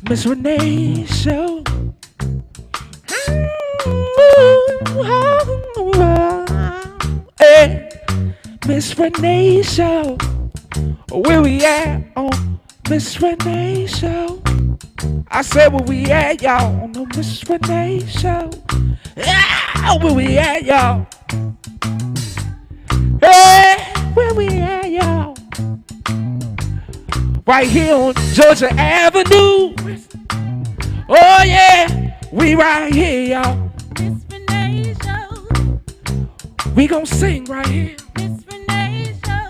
Miss Renee Show. Hey, Miss Renee Show. Where we at on Miss Renee Show? I said where we at, y'all, on the Miss Renee Show. Yeah, where we at, y'all? Hey, where we at, y'all? Right here on Georgia Avenue. Oh yeah, we right here, y'all. Miss Renee Show. We gon' sing right here. Miss Renee Show.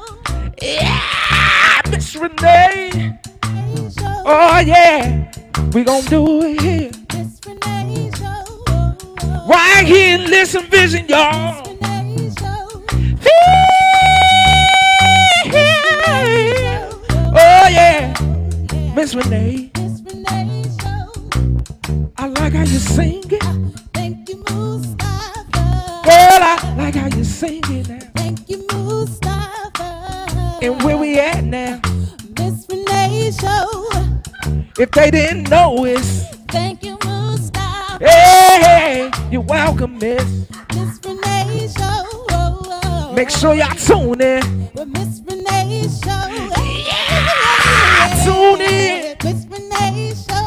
Yeah, Miss Renee. Show. Oh yeah, we gon' do it here. Miss Renee Show. Right here in Listen Vision, y'all. Miss Renee Show. Oh yeah, Miss Renee. Miss Renee Show. I like how you sing it. Thank you, Mustafa. Girl, I like how you sing it now. Thank you, Mustafa. And where we at now? Miss Renee Show. If they didn't know it's, Thank you, Mustafa. hey, you're welcome, Miss. Miss Renee Show. Make sure y'all tune in. With Miss Renee Show. Yeah, tune in. Miss Renee Show.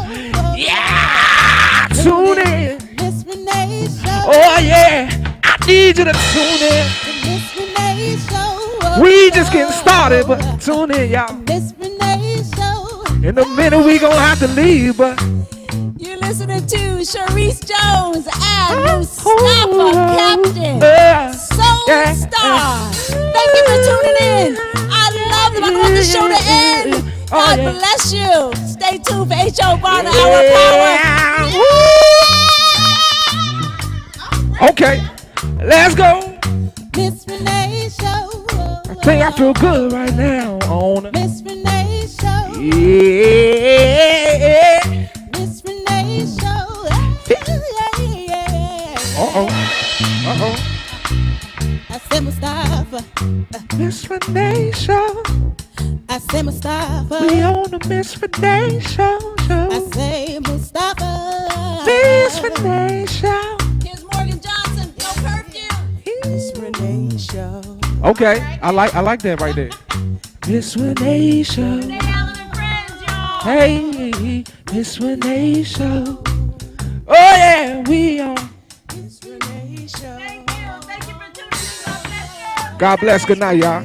Yeah, tune in. Miss Renee Show. Oh yeah, I need you to tune in. Miss Renee Show. We just getting started, but tune in, y'all. Miss Renee Show. In a minute we gonna have to leave, but You're listening to Sharice Jones and Mustafa Captain. Soul Star. Thank you for tuning in. I love them. I don't want the show to end. God bless you. Stay tuned for H.O. Barner Hour Power. Okay, let's go. Miss Renee Show. I think I feel good right now on it. Miss Renee Show. Yeah. Miss Renee Show. Uh-oh. Uh-oh. I said Mustafa. Miss Renee Show. I said Mustafa. We on the Miss Renee Show. I say Mustafa. Miss Renee Show. Here's Morgan Johnson. No curfew. Miss Renee Show. Okay, I like that right there. Miss Renee Show. Renee Allen and friends, y'all. Hey, Miss Renee Show. Oh yeah, we on. Miss Renee Show. Thank you for tuning in. God bless you. God bless. Good night, y'all.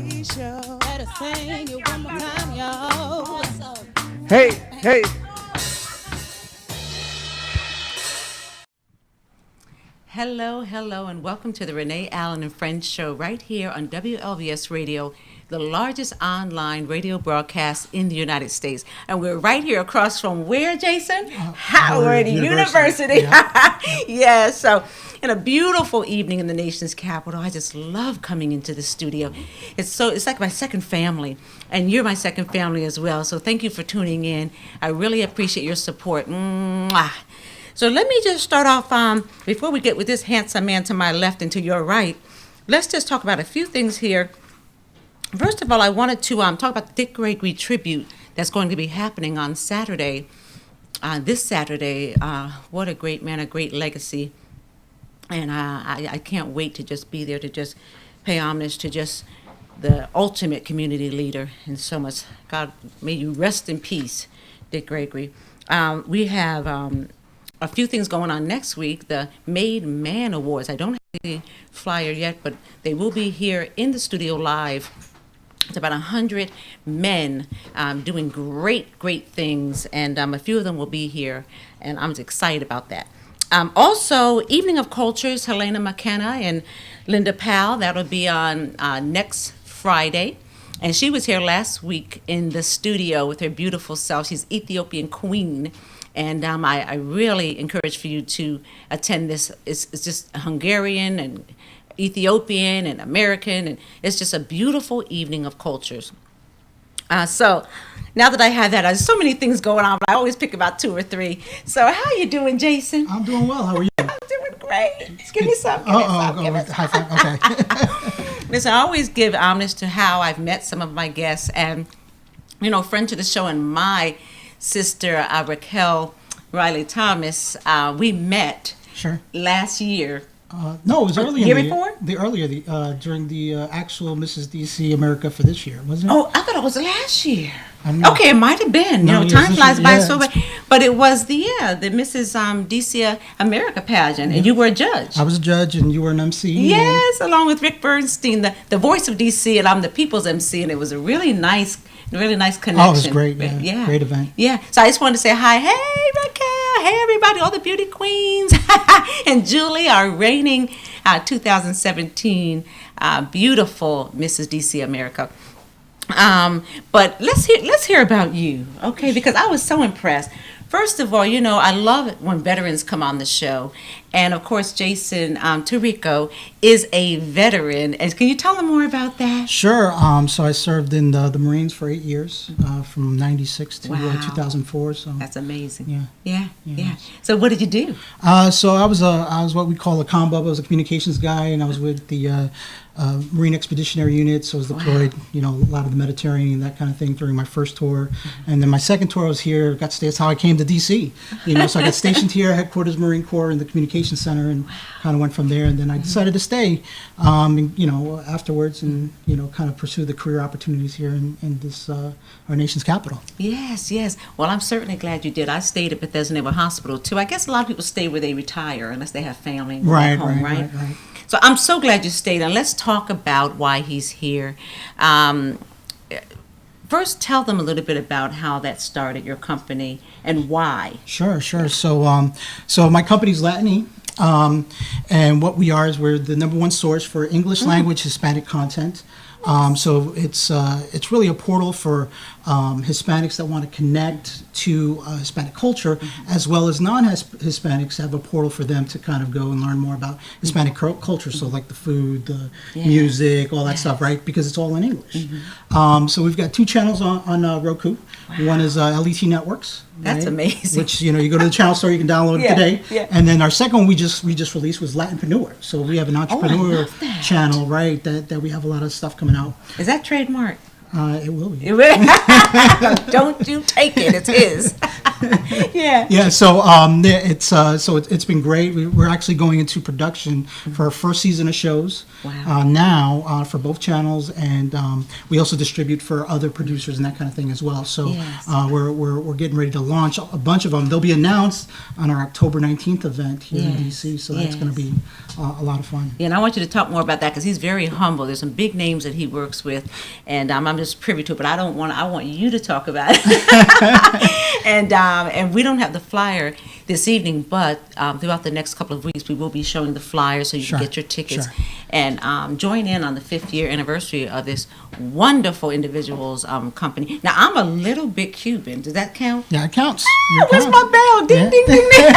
Better sing it one more time, y'all. Hey, hey. Hello, and welcome to the Renee Allen and Friends show right here on WLVS Radio, the largest online radio broadcast in the United States. And we're right here across from where, Jason? Howard University. Yeah, so in a beautiful evening in the nation's capital. I just love coming into the studio. It's like my second family, and you're my second family as well. So thank you for tuning in. I really appreciate your support. Mwah. So let me just start off, before we get with this handsome man to my left and to your right, let's just talk about a few things here. First of all, I wanted to talk about the Dick Gregory tribute that's going to be happening on Saturday, this Saturday. What a great man, a great legacy. And I can't wait to just be there to just pay homage to just the ultimate community leader and so much. God, may you rest in peace, Dick Gregory. We have a few things going on next week, the Made Man Awards. I don't have the flyer yet, but they will be here in the studio live. It's about 100 men doing great things, and a few of them will be here, and I'm excited about that. Also, Evening of Cultures, Helena McKenna and Linda Powell, that'll be on next Friday. And she was here last week in the studio with her beautiful self. She's Ethiopian queen. And I really encourage for you to attend this. It's just Hungarian and Ethiopian and American, and it's just a beautiful evening of cultures. So now that I have that, there's so many things going on, but I always pick about 2 or 3. So how you doing, Jason? I'm doing well. How are you? I'm doing great. Just give me some. Give me some. High five. Okay. Listen, I always give homage to how I've met some of my guests, and friend to the show and my sister Raquel Riley Thomas. We met last year. No, it was earlier. Year before? During the actual Mrs. DC America for this year, wasn't it? Oh, I thought it was last year. Okay, it might have been. Time flies by so fast. But it was the Mrs. DC America pageant, and you were a judge. I was a judge, and you were an MC. Yes, along with Rick Bernstein, the voice of DC, and I'm the people's MC, and it was a really nice connection. Oh, it was great. Yeah, great event. Yeah. So I just wanted to say hi. Hey, Raquel. Hey, everybody, all the beauty queens, and Julie, our reigning 2017 beautiful Mrs. DC America. But let's hear about you, okay? Because I was so impressed. First of all, I love it when veterans come on the show. And, of course, Jason Torrico is a veteran. And can you tell them more about that? Sure. So I served in the Marines for 8 years, from 96 to 2004. So that's amazing. Yeah. So what did you do? So I was what we call a combo. I was a communications guy, and I was with the Marine Expeditionary Unit. So I was deployed, a lot of the Mediterranean, that kind of thing, during my first tour. And then my second tour, I was here. Got to stay. That's how I came to DC. So I got stationed here, headquarters Marine Corps, in the communications center, and kind of went from there. And then I decided to stay, afterwards, and kind of pursue the career opportunities here in this our nation's capital. Yes. Well, I'm certainly glad you did. I stayed at Bethesda Naval Hospital too. I guess a lot of people stay where they retire, unless they have family right, home, right? So I'm so glad you stayed, and let's talk about why he's here. First, tell them a little bit about how that started, your company, and why. Sure. So my company's Latiny, and what we are is we're the #1 source for English language Hispanic content. So it's really a portal for Hispanics that want to connect to Hispanic culture, as well as non-Hispanics have a portal for them to kind of go and learn more about Hispanic culture. So like the food, the music, all that stuff, right? Because it's all in English. So we've got 2 channels on Roku. One is LET Networks. That's amazing. Which you go to the channel store, you can download it today. Yeah. And then our second one we just released was Latinpreneur. So we have an entrepreneur channel, right? That we have a lot of stuff coming out. Is that trademark? It will be. Don't you take it? It's his. Yeah. So it's been great. We're actually going into production for our first season of shows now for both channels, and we also distribute for other producers and that kind of thing as well. So we're getting ready to launch a bunch of them. They'll be announced on our October 19th event here in DC. So that's going to be a lot of fun. Yeah, and I want you to talk more about that, because he's very humble. There's some big names that he works with, and I'm just privy to it, but I want you to talk about it. And we don't have the flyer this evening, but throughout the next couple of weeks we will be showing the flyer, so you can get your tickets and join in on the 5th year anniversary of this wonderful individual's company. Now, I'm a little bit Cuban. Does that count? Yeah, it counts. Where's my bell? Ding, ding, ding, ding.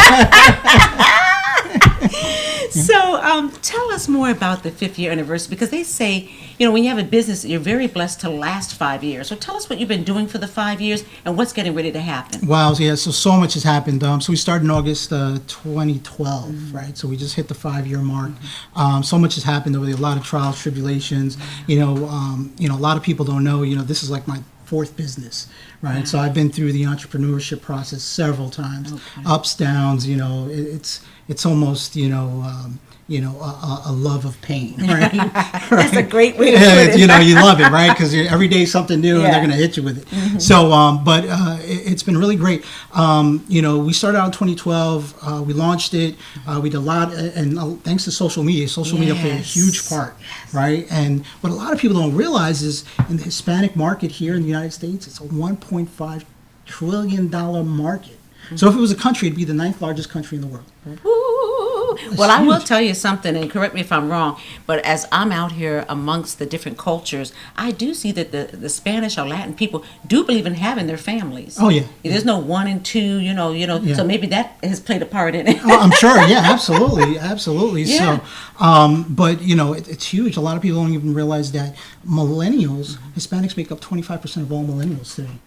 So tell us more about the 5th year anniversary, because they say, when you have a business, you're very blessed to last 5 years. So tell us what you've been doing for the 5 years and what's getting ready to happen. Wow, yeah, so much has happened. So we started in August 2012, right? So we just hit the 5-year mark. So much has happened over there, a lot of trials, tribulations. A lot of people don't know, this is like my 4th business, right? So I've been through the entrepreneurship process several times, ups, downs. It's almost a love of pain, right? That's a great way to put it. You love it, right? Because every day is something new, and they're going to hit you with it. So, but it's been really great. We started out in 2012. We launched it. We did a lot, and thanks to social media. Social media played a huge part, right? And what a lot of people don't realize is, in the Hispanic market here in the United States, it's a $1.5 trillion market. So if it was a country, it'd be the 9th largest country in the world. Well, I will tell you something, and correct me if I'm wrong, but as I'm out here amongst the different cultures, I do see that the Spanish or Latin people do believe in having their families. Oh, yeah. There's no 1 and 2, so maybe that has played a part in it. Oh, I'm sure, absolutely. Yeah. So, but, it's huge. A lot of people don't even realize that millennials, Hispanics make up 25% of all millennials today.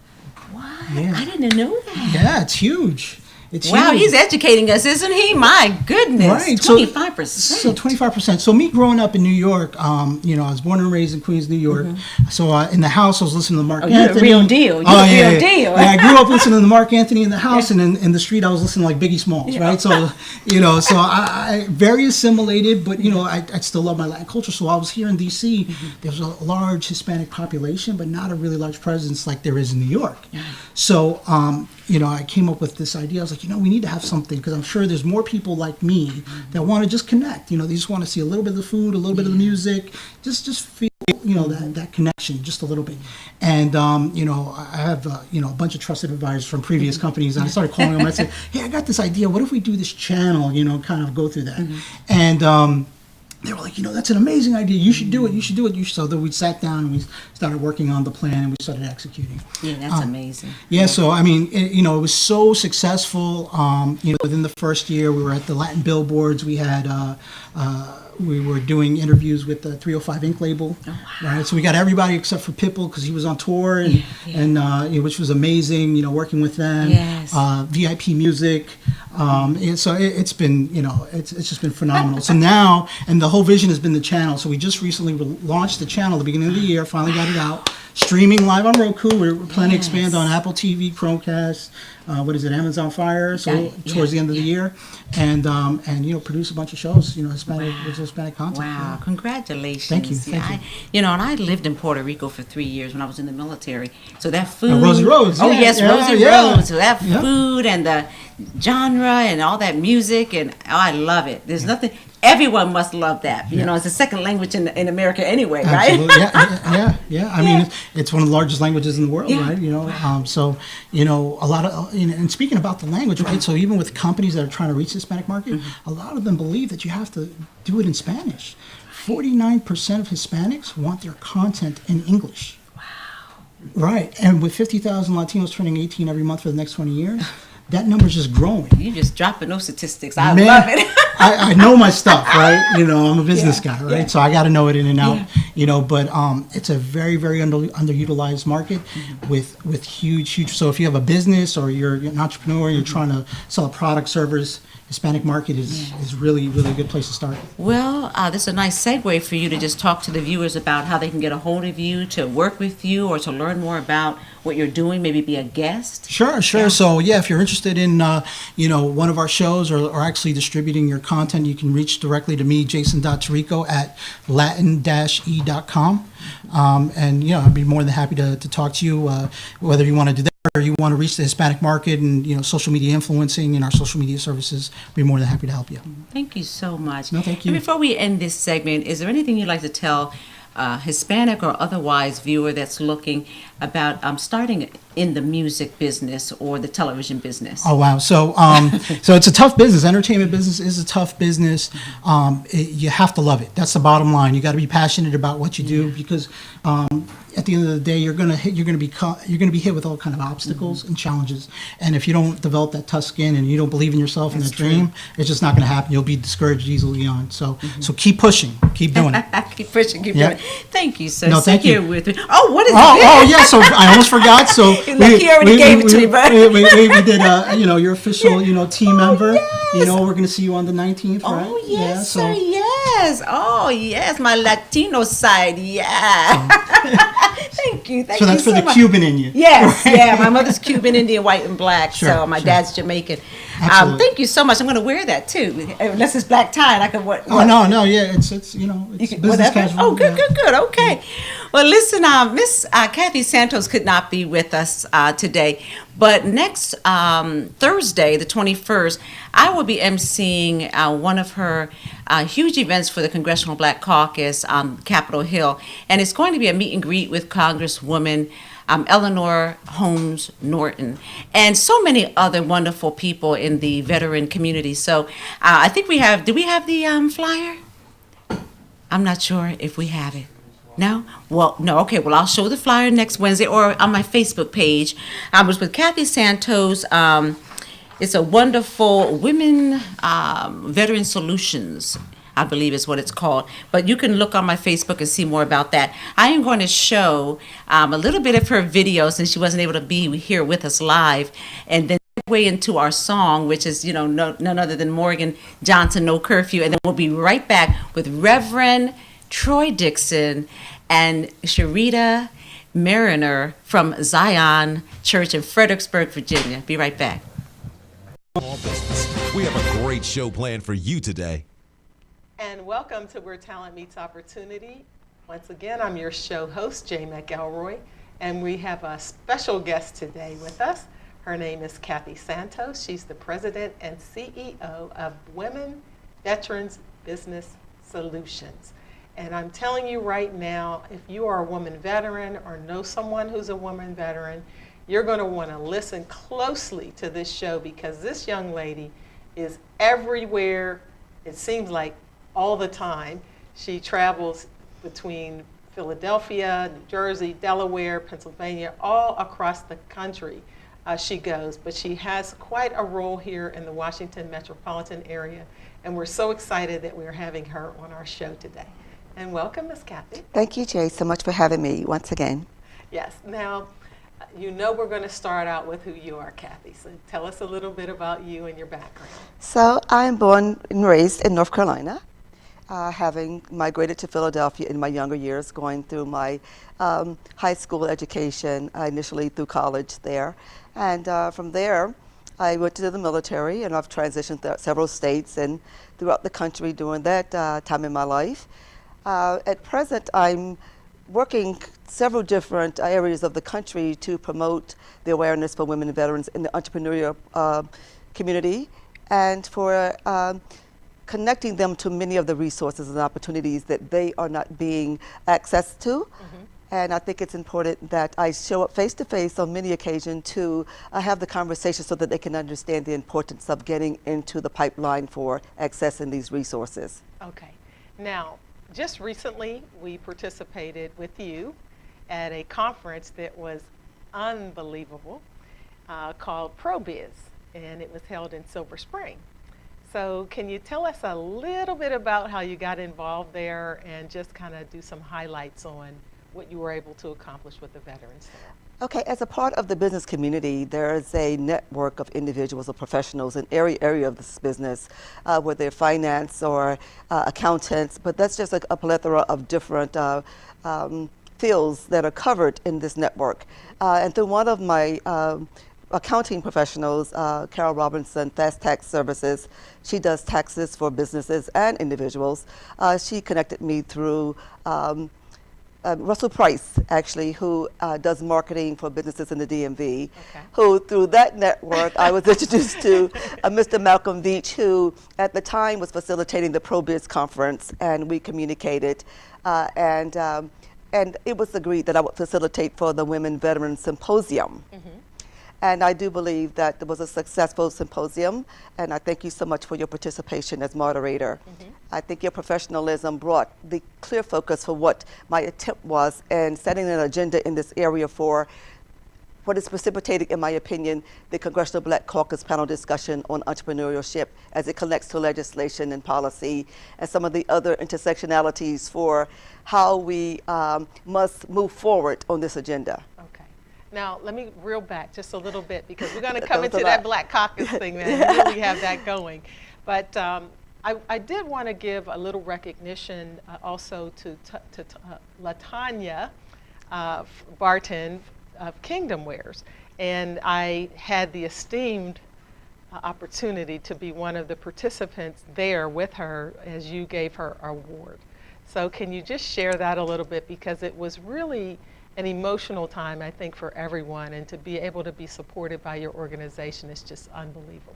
What? Yeah. I didn't know that. Yeah, it's huge. It's Wow, huge. he's educating us, isn't he? My goodness, Right. 25%. So 25%. So me growing up in New York, you know, I was born and raised in Queens, New York. So in the house, I was listening to Mark Oh, you're the Anthony. real deal. You're the real deal. Yeah, I grew up listening to Mark Anthony in the house, and in the street, I was listening to like Biggie Smalls, right? So, you know, so I very assimilated, but you know, I still love my Latin culture. So I was here in D.C. There's a large Hispanic population, but not a really large presence like there is in New York. So, you know, I came up with this idea. I was like, you know, we need to have something because I'm sure there's more people like me that want to just connect. You know, they just want to see a little bit of the food, a little bit of the music, just feel, you know, that connection just a little bit. And, you know, I have, you know, a bunch of trusted advisors from previous companies. And I started calling them and I said, hey, I got this idea. What if we do this channel, you know, kind of go through that. And, they were like, you know, that's an amazing idea. You should do it. You should do it. So then we sat down and we started working on the plan and we started executing. Yeah, that's amazing. Yeah, so I mean, you know, it was so successful. You know, within the first year, we were at the Latin billboards. We had, we were doing interviews with the 305 Inc. label, right? So we got everybody except for Pitbull because he was on tour, and you know, which was amazing. You know, working with them. Yes. VIP music. And so it's been, you know, it's just been phenomenal. So now, and the whole vision has been the channel. So we just recently launched the channel at the beginning of the year. Finally got it out. Streaming live on Roku. We're planning to expand on Apple TV, Chromecast, what is it, Amazon Fire? So towards the end of the year, and you know, produce a bunch of shows. You know, Hispanic content. Wow, congratulations. Thank you, thank you. You know, and I lived in Puerto Rico for 3 years when I was in the military. So that food. Rosie Roads. Oh, yeah, yes, yeah, Rosie yeah. Roads. So that food and the genre and all that music, and I love it. There's nothing. Everyone must love that. You know, it's a second language in America anyway, right? Absolutely. Yeah. I mean, it's one of the largest languages in the world, right? You know, so you know, a lot of, you know, and speaking about the language, right? So even with companies that are trying to reach the Hispanic market, a lot of them believe that you have to do it in Spanish. 49% of Hispanics want their content in English. Wow. Right, and with 50,000 Latinos turning 18 every month for the next 20 years. That number's just growing. You just dropping those statistics. I love it. I know my stuff, right? You know, I'm a business guy, right? So I got to know it in and out, you know, but it's a very, very underutilized market with huge. So if you have a business or you're an entrepreneur, you're trying to sell a product, service, Hispanic market is really, really a good place to start. Well, this is a nice segue for you to just talk to the viewers about how they can get a hold of you, to work with you, or to learn more about what you're doing, maybe be a guest. Sure. Yeah. So yeah, if you're interested in, you know, one of our shows or actually distributing your content, you can reach directly to me, Jason.Torrico at latin-e.com. And, you know, I'd be more than happy to talk to you, whether you want to do that or you want to reach the Hispanic market and, you know, social media influencing and our social media services. I'd be more than happy to help you. Thank you so much. No, thank you. And before we end this segment, is there anything you'd like to tell Hispanic or otherwise viewer that's looking about starting in the music business or the television business? Oh wow! So so it's a tough business. Entertainment business is a tough business. You have to love it. That's the bottom line. You got to be passionate about what you do because at the end of the day, you're gonna be hit with all kind of obstacles and challenges. And if you don't develop that tough skin and you don't believe in yourself and that dream, it's just not gonna happen. You'll be discouraged easly on. So keep pushing, keep doing it. Keep pushing, keep doing it. Thank you, sir. No, thank you. With me. Oh, what is Oh yeah. So I almost forgot. So he already gave it to me, but we did you know, your official, you know, team member. Yes. You know, we're gonna see you on the 19th, right? Oh yes, Yeah, sir. Yes. Oh yes, my Latino side. Yeah. Thank you. Thank so you that's for so the much. Cuban in you. Yes, yeah. My mother's Cuban, Indian, white, and black. So my Sure. dad's Jamaican. Absolutely. Thank you so much. I'm going to wear that too. Unless it's black tie, and I can what? Oh no, yeah, it's you know, it's business Whatever. casual. Oh, good, yeah. good. Okay. Well, listen, Miss Kathy Santos could not be with us today, but next Thursday, the 21st, I will be emceeing one of her huge events for the Congressional Black Caucus on Capitol Hill, and it's going to be a meet and greet with Congresswoman Eleanor Holmes Norton, and so many other wonderful people in the veteran community. So I think we have, do we have the flyer? I'm not sure if we have it. No? Well, no. Okay. Well, I'll show the flyer next Wednesday or on my Facebook page. I was with Kathy Santos. It's a wonderful Women Veteran Solutions, I believe is what it's called. But you can look on my Facebook and see more about that. I am going to show a little bit of her video since she wasn't able to be here with us live. And then segue into our song, which is, none other than Morgan Johnson, No Curfew. And then we'll be right back with Reverend Troy Dixon and Sharita Mariner from Zion Church in Fredericksburg, Virginia. Be right back. We have a great show planned for you today. And welcome to Where Talent Meets Opportunity. Once again, I'm your show host, Jay McElroy, and we have a special guest today with us. Her name is Kathy Santos. She's the president and CEO of Women Veterans Business Solutions. And I'm telling you right now, if you are a woman veteran or know someone who's a woman veteran, you're going to want to listen closely to this show, because this young lady is everywhere, it seems like all the time. She travels between Philadelphia, New Jersey, Delaware, Pennsylvania, all across the country she goes. But she has quite a role here in the Washington metropolitan area, and we're so excited that we're having her on our show today. And welcome, Ms. Kathy. Thank you, Jay, so much for having me once again. Yes. Now, we're going to start out with who you are, Kathy. So tell us a little bit about you and your background. So I'm born and raised in North Carolina, having migrated to Philadelphia in my younger years, going through my high school education, initially through college there. And from there, I went to the military, and I've transitioned through several states and throughout the country during that time in my life. At present, I'm working several different areas of the country to promote the awareness for women and veterans in the entrepreneurial community, and for connecting them to many of the resources and opportunities that they are not being accessed to. Mm-hmm. And I think it's important that I show up face to face on many occasions to have the conversation so that they can understand the importance of getting into the pipeline for accessing these resources. Okay. Now, just recently, we participated with you at a conference that was unbelievable called ProBiz, and it was held in Silver Spring. So can you tell us a little bit about how you got involved there, and just kind of do some highlights on what you were able to accomplish with the veterans there? Okay, as a part of the business community, there is a network of individuals or professionals in every area of this business, whether they're finance or accountants, but that's just a plethora of different fields that are covered in this network. And through one of my accounting professionals, Carol Robinson, Fast Tax Services, she does taxes for businesses and individuals. She connected me through Russell Price, actually, who does marketing for businesses in the DMV, who through that network I was introduced to Mr. Malcolm Beach, who at the time was facilitating the ProBiz conference, and we communicated, and it was agreed that I would facilitate for the Women Veterans Symposium. Mm-hmm. And I do believe that it was a successful symposium, and I thank you so much for your participation as moderator. Mm-hmm. I think your professionalism brought the clear focus for what my attempt was in setting an agenda in this area for what is precipitating, in my opinion, the Congressional Black Caucus panel discussion on entrepreneurship as it connects to legislation and policy, and some of the other intersectionalities for how we must move forward on this agenda. Now, let me reel back just a little bit, because we're going to come into that Black Caucus thing, man. You really have that going. But I did want to give a little recognition also to LaTanya Barton of Kingdom Wares. And I had the esteemed opportunity to be one of the participants there with her as you gave her award. So can you just share that a little bit, because it was really an emotional time, I think, for everyone, and to be able to be supported by your organization is just unbelievable.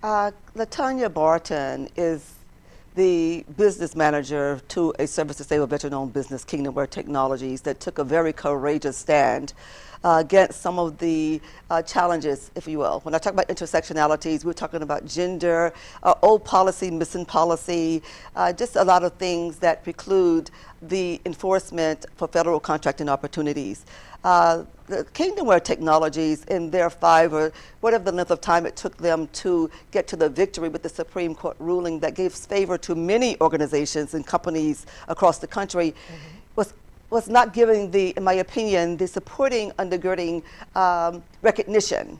LaTanya Barton is the business manager to a service-disabled veteran-owned business, Kingdom Ware Technologies, that took a very courageous stand against some of the challenges, if you will. When I talk about intersectionalities, we're talking about gender, old policy, missing policy, just a lot of things that preclude the enforcement for federal contracting opportunities. The Kingdom Ware Technologies, in their 5 or whatever the length of time it took them to get to the victory with the Supreme Court ruling that gave favor to many organizations and companies across the country, was not giving in my opinion, the supporting, undergirding recognition.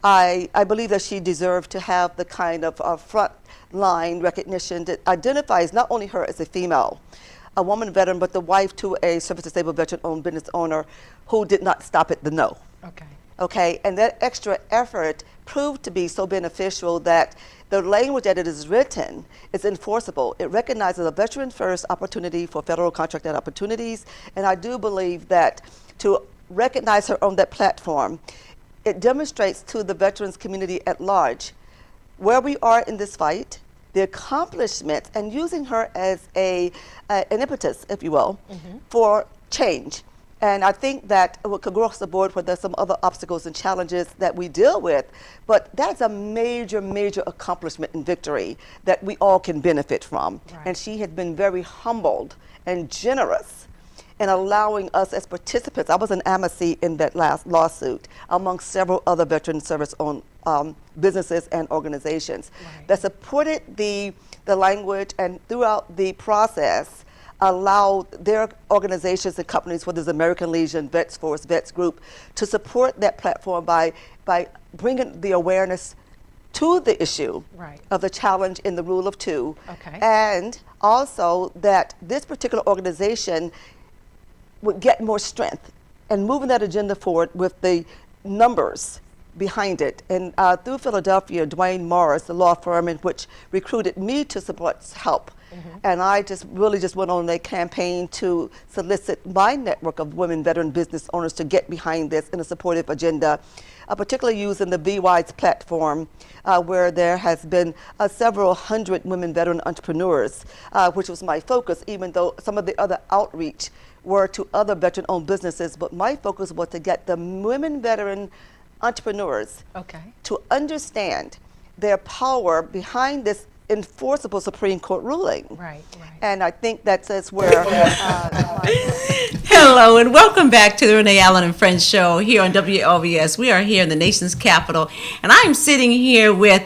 I believe that she deserved to have the kind of front line recognition that identifies not only her as a female, a woman veteran, but the wife to a service-disabled veteran-owned business owner who did not stop at the no. Okay, and that extra effort proved to be so beneficial that the language that it is written is enforceable. It recognizes a veteran-first opportunity for federal contracted opportunities, and I do believe that to recognize her on that platform, it demonstrates to the veterans community at large where we are in this fight, the accomplishments, and using her as an impetus, if you will, for change. And I think that we could go across the board where there's some other obstacles and challenges that we deal with, but that's a major, major accomplishment and victory that we all can benefit from. And she has been very humbled and generous in allowing us as participants. I was an amicee in that last lawsuit among several other veteran service-owned businesses and organizations that supported the language, and throughout the process allowed their organizations and companies, whether it's American Legion, Vets Force, Vets Group, to support that platform by bringing the awareness to the issue of the challenge in the rule of two, and also that this particular organization would get more strength and moving that agenda forward with the numbers behind it. And through Philadelphia, Dwayne Morris, the law firm in which recruited me to support help, and I just really went on a campaign to solicit my network of women veteran business owners to get behind this in a supportive agenda, particularly using the VWISE platform, where there has been several hundred women veteran entrepreneurs, which was my focus, even though some of the other outreach were to other veteran-owned businesses. But my focus was to get the women veteran entrepreneurs to understand their power behind this enforceable Supreme Court ruling. And I think that's where Hello and welcome back to the Renee Allen and Friends show here on WLVS. We are here in the nation's capital, and I'm sitting here with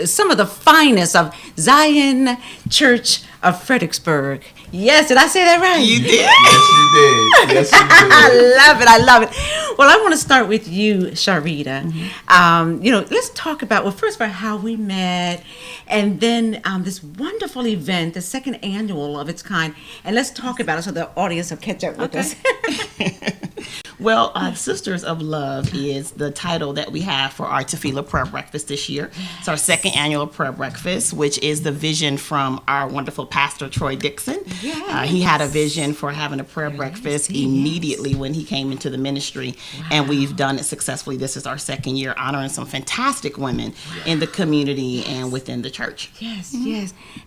some of the finest of Zion Church of Fredericksburg. Yes, did I say that right? You did. Yes, you did. Yes, you did. I love it. Well, I want to start with you, Sharita. Let's talk about, first of all, how we met, and then this wonderful event, the second annual of its kind, and let's talk about it so the audience will catch up with us. Well, Sisters of Love is the title that we have for our Tefillah Prayer Breakfast this year. It's our second annual prayer breakfast, which is the vision from our wonderful pastor, Troy Dixon. He had a vision for having a prayer breakfast immediately when he came into the ministry, and we've done it successfully. This is our second year, honoring some fantastic women in the community and within the church. Yes.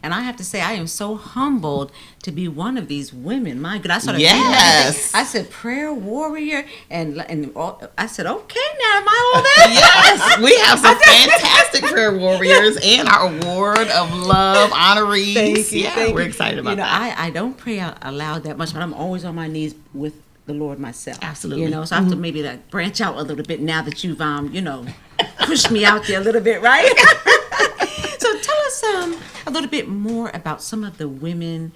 And I have to say, I am so humbled to be one of these women. My God, I started I said, prayer warrior, and I said, okay, now am I all that? Yes, we have some fantastic prayer warriors and our award of love honorees. Thank you. We're excited about that. I don't pray out aloud that much, but I'm always on my knees with the Lord myself. Absolutely. So I have to maybe branch out a little bit now that you've pushed me out there a little bit, right? So tell us a little bit more about some of the women,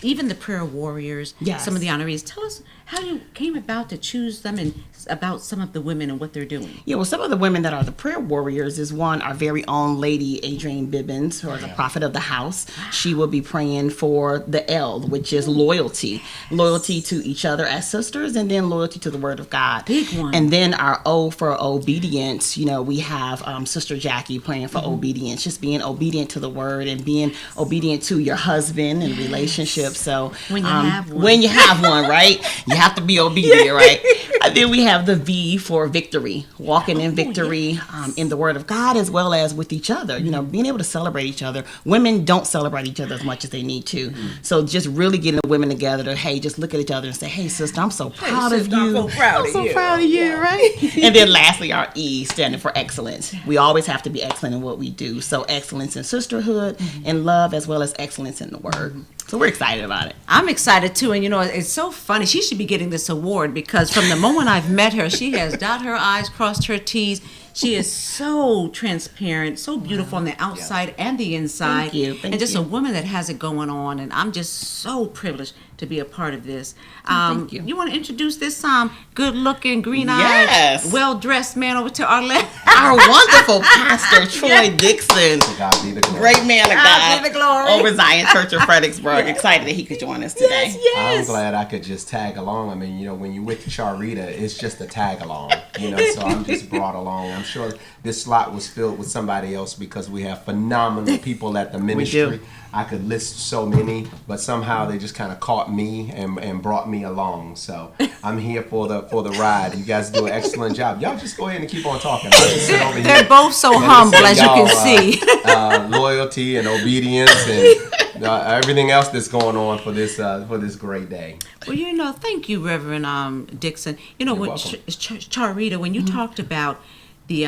even the prayer warriors, some of the honorees. Tell us how you came about to choose them and about some of the women and what they're doing. Yeah, well, some of the women that are the prayer warriors is one, our very own lady, Adrienne Bibbins, who is the prophet of the house. She will be praying for the L, which is loyalty. Loyalty to each other as sisters, and then loyalty to the word of God. Big one. And then our O for obedience, we have Sister Jackie praying for obedience, just being obedient to the word and being obedient to your husband and relationships. So when you when you have one, right? You have to be obedient, right? And then we have the V for victory, walking in victory in the word of God as well as with each other, being able to celebrate each other. Women don't celebrate each other as much as they need to. So just really getting the women together to, just look at each other and say, hey, sister, I'm so proud of you. I'm so proud of you, right? And then lastly, our E standing for excellence. We always have to be excellent in what we do. So excellence in sisterhood and love as well as excellence in the word. So we're excited about it. I'm excited too, and it's so funny. She should be getting this award because from the moment I've met her, she has dotted her I's, crossed her T's. She is so transparent, so beautiful on the outside and the inside. Thank you. And just a woman that has it going on, and I'm just so privileged to be a part of this. Thank you. You want to introduce this good-looking, green-eyed, Yes. well-dressed man over to our left? Our wonderful pastor, Troy Dixon. To God be the glory. Great man of God God be the glory. over Zion Church of Fredericksburg. Excited that he could join us today. I'm glad I could just tag along. I mean, when you're with Charita, it's just a tag along, so I'm just brought along. I'm sure this slot was filled with somebody else because we have phenomenal people at the ministry. I could list so many, but somehow they just kind of caught me and brought me along. So I'm here for the ride. You guys do an excellent job. Y'all just go ahead and keep on talking. I'll just sit over They're here both so and humble, listen as to you can y'all, see. loyalty and obedience and everything else that's going on for this great day. Well, thank you, Reverend Dixon. You're With welcome. Charita, when you talked about the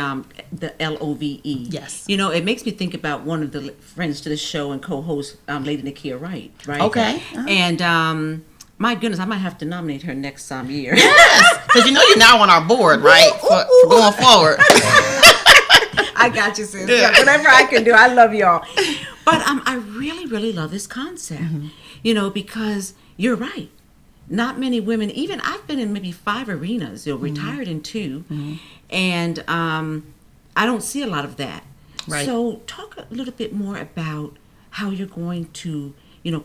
LOVE, Yes. it makes me think about one of the friends to the show and co-host, Lady Nakia Wright, right? Okay. And my goodness, I might have to nominate her next year. Yes, because you're now on our board, right? For going forward. I got you, sis. Yeah, whatever I can do, I love y'all. But I really, really love this concept, because you're right. Not many women, even I've been in maybe 5 arenas, retired in 2, and I don't see a lot of that. Right. So talk a little bit more about how you're going to,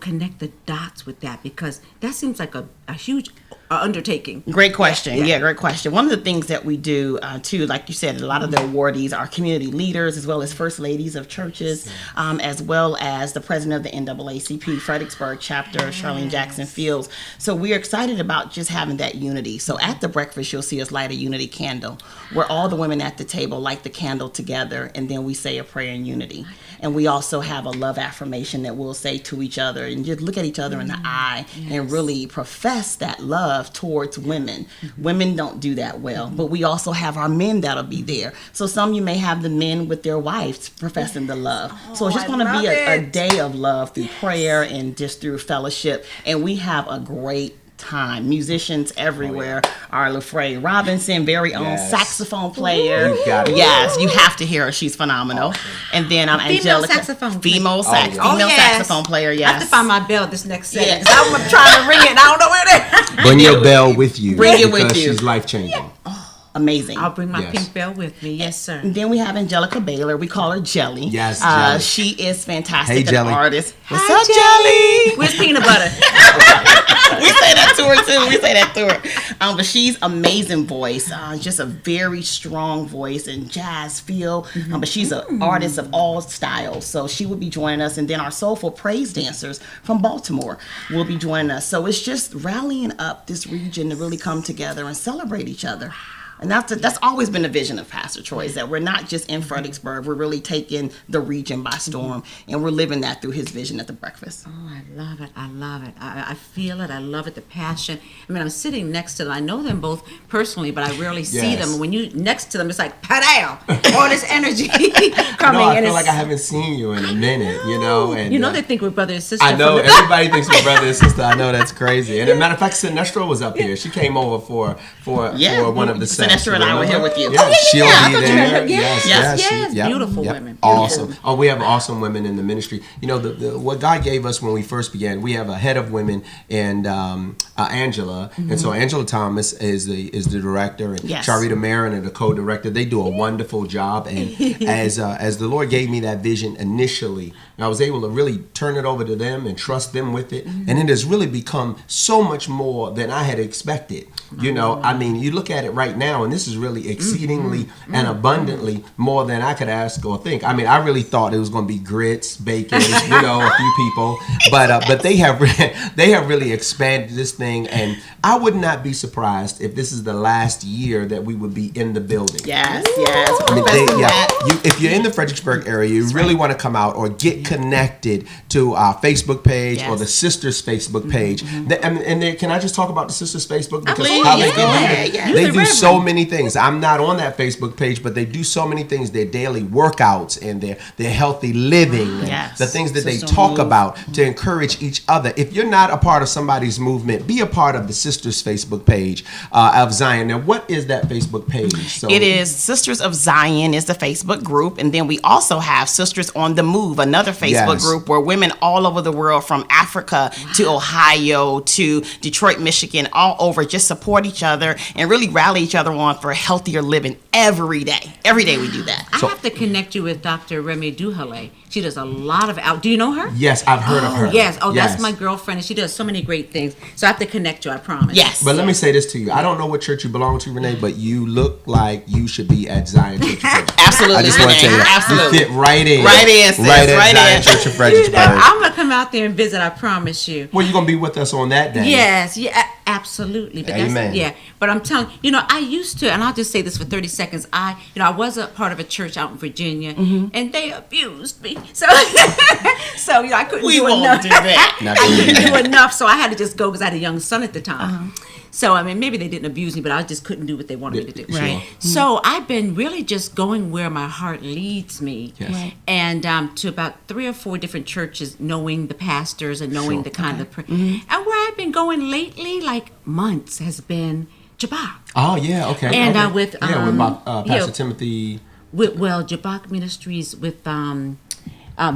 connect the dots with that, because that seems like a huge undertaking. Great question. Yeah. Yeah, great question. One of the things that we do, too, like you said, a lot of the awardees are community leaders as well as first ladies of churches, as well as the president of the NAACP Fredericksburg chapter, Charlene Jackson Fields. So we're excited about just having that unity. So at the breakfast, you'll see us light a unity candle where all the women at the table light the candle together, and then we say a prayer in unity. And we also have a love affirmation that we'll say to each other and just look at each other in the eye and really profess that love towards women. Women don't do that well, but we also have our men that'll be there. So some you may have the men with their wives professing the love. So it's just going to be a day of love through prayer and just through fellowship. And we have a great time. Musicians everywhere. Our LaFrey Robinson, very own saxophone player. You got it. Yes, you have to hear her. She's phenomenal. And then Angelica. Female saxophone player, yes. I have to find my bell this next set. I'm trying to ring it and I don't know where it is. Bring your bell with you. Bring it with you. She's life-changing. Amazing. I'll bring my pink bell with me. Yes, sir. And then we have Angelica Baylor. We call her Jelly. Yes, Jelly. She is fantastic. Hey, Jelly. An artist. What's Hi, up, Jelly? Where's peanut butter? We say that to her too. We say that to her. But she's amazing voice. Just a very strong voice and jazz feel. But she's an artist of all styles. So she will be joining us. And then our soulful praise dancers from Baltimore will be joining us. So it's just rallying up this region to really come together and celebrate each other. And that's always been the vision of Pastor Troy, is that we're not just in Fredericksburg, we're really taking the region by storm, and we're living that through his vision at the breakfast. Oh, I love it. I love it. I feel it. I love it, the passion. I mean, I'm sitting next to them. I know them both personally, but I rarely see them. When you next to them, it's like, pow, all this energy coming. I feel like I haven't seen you in a minute, And, they think we're brother and sister. I know, everybody thinks we're brother and sister. I know, that's crazy. And as a matter of fact, Sinestro was up here. She came over for one of the sets. Sinestro and I were here with you. Yeah, she'll be there. Yes. Beautiful women. Awesome. Beautiful. Oh, we have awesome women in the ministry. What God gave us when we first began, we have a head of women and Angela. And so Angela Thomas is the director, and Charita Marian are the co-director. They do a wonderful job. And as the Lord gave me that vision initially, I was able to really turn it over to them and trust them with it. And it has really become so much more than I had expected. I mean, you look at it right now, and this is really exceedingly and abundantly more than I could ask or think. I mean, I really thought it was going to be grits, bacon, a few people, but they have really expanded this thing, and I would not be surprised if this is the last year that we would be in the building. Yes. I mean, if you're in the Fredericksburg area, you really want to come out or get connected to our Facebook page or the Sisters Facebook page. And can I just talk about the Sisters Facebook, because how they do many things. I'm not on that Facebook page, but they do so many things. Their daily workouts and their healthy living, and the things that they talk about to encourage each other. If you're not a part of somebody's movement, be a part of the Sisters Facebook page of Zion. Now, what is that Facebook page? So it is Sisters of Zion is the Facebook group, and then we also have Sisters on the Move, another Facebook group where women all over the world, from Africa to Ohio to Detroit, Michigan, all over, just support each other and really rally each other on for healthier living every day. Every day we do that. I have to connect you with Dr. Renee Duhalay. She does a lot of do you know her? Yes, I've heard of her. Yes. That's my girlfriend, and she does so many great things. So I have to connect you, I promise. Yes. But let me say this to you. I don't know what church you belong to, Renee, but you look like you should be at Zion Church of Fredericksburg. Absolutely. I just want to tell you that. Absolutely. You fit right in. Right in, sis. Right at Right Zion in. Church of Fredericksburg. I'm going to come out there and visit, I promise you. Well, you're going to be with us on that day. Yes, absolutely. But Amen. But I'm telling you, I used to, and I'll just say this for 30 seconds. I was a part of a church out in Virginia, and they abused me. So, I couldn't do enough. Do that. I couldn't do enough, so I had to just go because I had a young son at the time. So, I mean, maybe they didn't abuse me, but I just couldn't do what they wanted me to do. Right. So, I've been really just going where my heart leads me. Yes. Right. And to about 3 or 4 different churches, knowing the pastors and knowing the kind of... And where I've been going lately, like months, has been Jabbok. Oh, yeah, okay. And okay. with... Pastor Timothy... Jabbok Ministries with...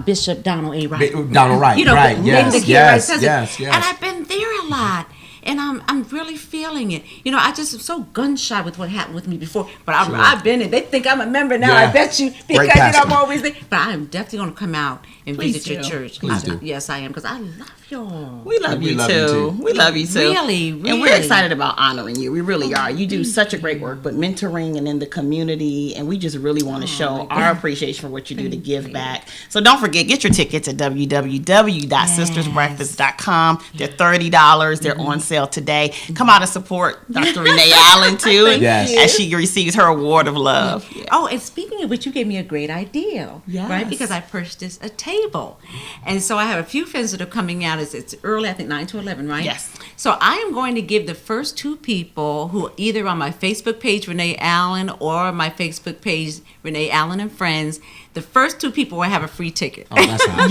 Bishop Donald A. Wright. Donald Wright, right, yes. And I've been there a lot. And I'm really feeling it. I just am so gun shy with what happened with me before. But I've been in. They think I'm a member now. I bet you, because I'm always there. But I'm definitely going to come out and visit your church. Please do. Yes, I am, because I love y'all. We love you too. We love you too. Really. And we're excited about honoring you. We really are. You do such a great work, but mentoring and in the community, and we just really want to show our appreciation for what you do to give back. So don't forget, get your tickets at www.sistersbreakfast.com. They're $30. They're on sale today. Come out and support Dr. Renee Allen too, as she receives her award of love. Oh, and speaking of which, you gave me a great idea, right? Because I purchased a table, and so I have a few friends that are coming out. It's early, I think 9 to 11, right? Yes. So I am going to give the first 2 people who either on my Facebook page, Renee Allen, or my Facebook page, Renee Allen and Friends, the first 2 people will have a free ticket. Oh, that's hot.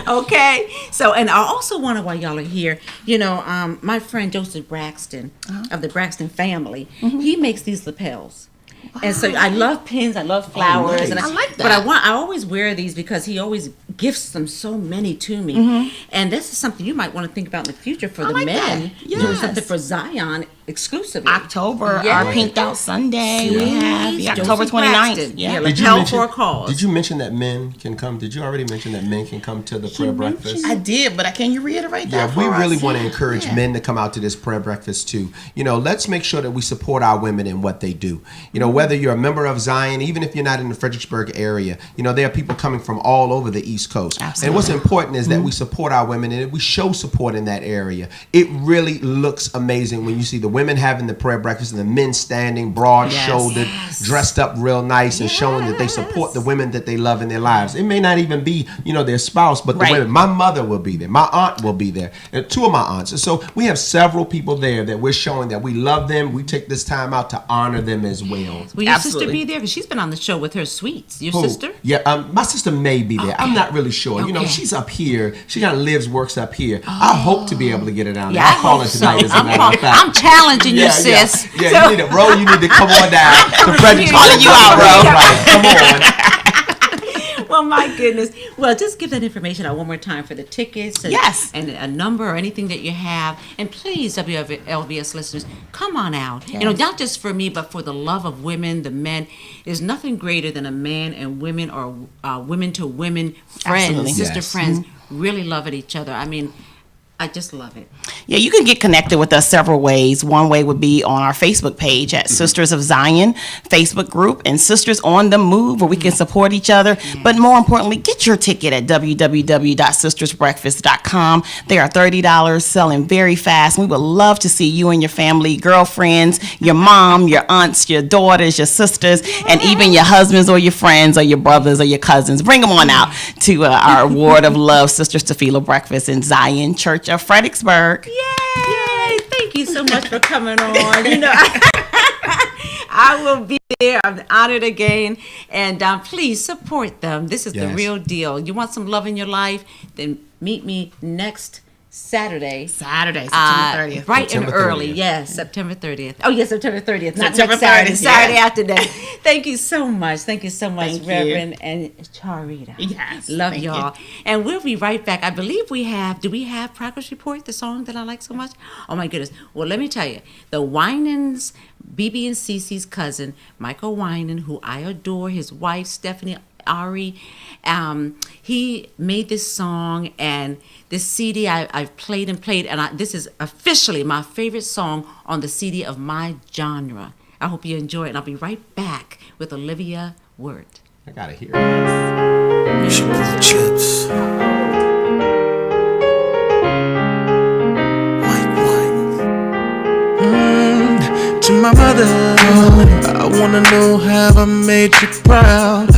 Okay. So, and I also want to, while y'all are here, my friend Joseph Braxton of the Braxton family, he makes these lapels. Wow. And so I love pins, I love flowers. Nice. And I like that. But I always wear these because he always gifts them so many to me. And this is something you might want to think about in the future for the men. Doing something for Zion exclusively. October, our Pinked Out Sunday, we have October 29th. Lapel for a cause. Did you mention that men can come? Did you already mention that men can come to the prayer breakfast? I did, but can you reiterate that for we us? really want to encourage men to come out to this prayer breakfast too. Let's make sure that we support our women in what they do. Whether you're a member of Zion, even if you're not in the Fredericksburg area, there are people coming from all over the East Coast. Absolutely. And what's important is that we support our women and we show support in that area. It really looks amazing when you see the women having the prayer breakfast and the men standing broad-shouldered, dressed up real nice and showing that they support the women that they love in their lives. It may not even be, their spouse, but the women. My mother will be there. My aunt will be there. And 2 of my aunts. And so we have several people there that we're showing that we love them. We take this time out to honor them as well. Will your sister be there? Because she's been on the show with her sweets. Your sister? Yeah, my sister may be there. I'm not really sure. She's up here. She kind of works up here. I hope to be able to get her down there. I'll call her tonight as a matter of fact. I'm challenging you, sis. Yeah, you need to come on down to Frederick. Calling you out, Ro. Right, come on. Well, my goodness. Well, just give that information out one more time for the tickets. And, and a number or anything that you have. And please, WLVS listeners, come on out. Yes. Not just for me, but for the love of women, the men. There's nothing greater than a man and women or women to women friends, Absolutely. sister friends, really loving each other. I mean, I just love it. Yeah, you can get connected with us several ways. One way would be on our Facebook page at Sisters of Zion Facebook group and Sisters on the Move, where we can support each other. But more importantly, get your ticket at www.sistersbreakfast.com. They are $30, selling very fast. We would love to see you and your family, girlfriends, your mom, your aunts, your daughters, your sisters, and even your husbands or your friends or your brothers or your cousins. Bring them on out to our Award of Love Sisters Tefillah Breakfast in Zion Church of Fredericksburg. Yay! Thank you so much for coming on. You know, I will be there. I'm honored again. And please support them. This is the real deal. You want some love in your life? Then meet me next Saturday, September 30th. Bright and early. Yes, September 30th. Oh, yes, September 30th. Not September next Saturday. 30th, Saturday after that. Thank you so much. Thank you so much, Thank you. Reverend and Charita. Yes. Love thank y'all. you. And we'll be right back. I believe we have, do we have Progress Report, the song that I like so much? Oh, my goodness. Well, let me tell you, the Winans, BB and Cece's cousin, Michael Winan, who I adore, his wife, Stephanie Ari, he made this song, and this CD I've played, and this is officially my favorite song on the CD of my genre. I hope you enjoy it, and I'll be right back with Olivia Wirt. I gotta hear it. Chips. To my mother, I wanna know have I made you proud.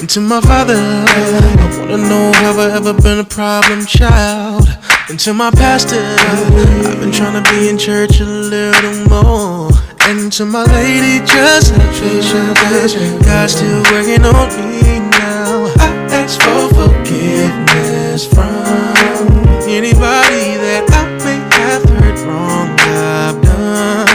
And to my father, I wanna know have I ever been a problem child. And to my pastor, I've been trying to be in church a little more. And to my lady, just have patience, God's still working on me now. I ask for forgiveness from anybody that I may have hurt wrong. I've done,